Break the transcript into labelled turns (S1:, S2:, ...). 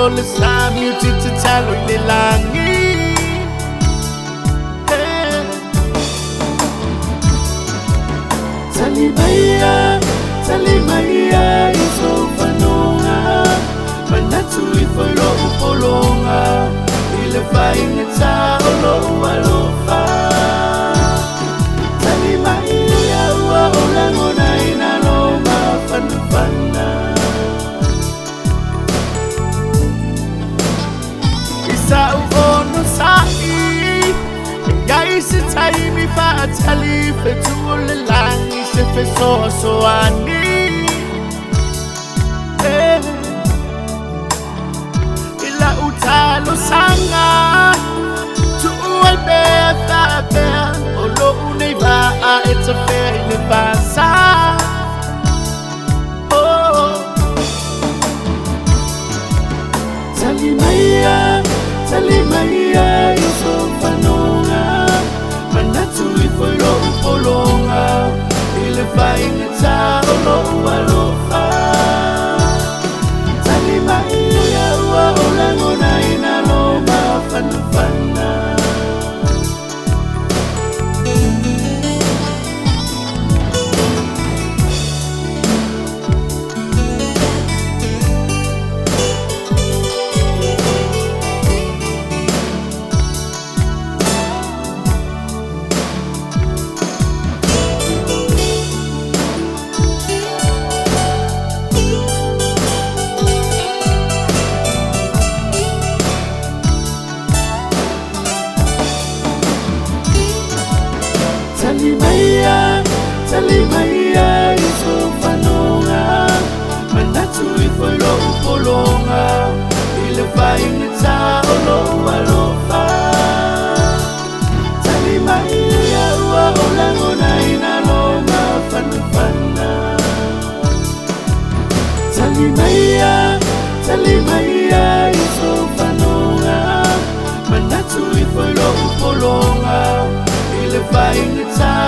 S1: le sa music to talo le langi Tali Maya iso fanonga Manatu ifolo upolonga Ile fainga tao lo alofa Tali Maya ua olangona ina lo mafanafana Isa uono sai Yai se taimi fa tali fetule langi se feso soani Ila utalo sanga Tu ualbe fa bea Olo uneiva a it's a fair in the basa Oh Tali Maya iso fanonga Manatu ifolo upolonga Ile fainga tao lo alofa Tali Maya ua olangona ina lo mafanafana Tali Maya iso fanonga Manatu ifolo upolonga Ile fainga tao lo alofa Tali Maya ua olangona ina lo mafanafana Tali Maya iso fanonga Manatu ifolo upolonga Ile fainga tao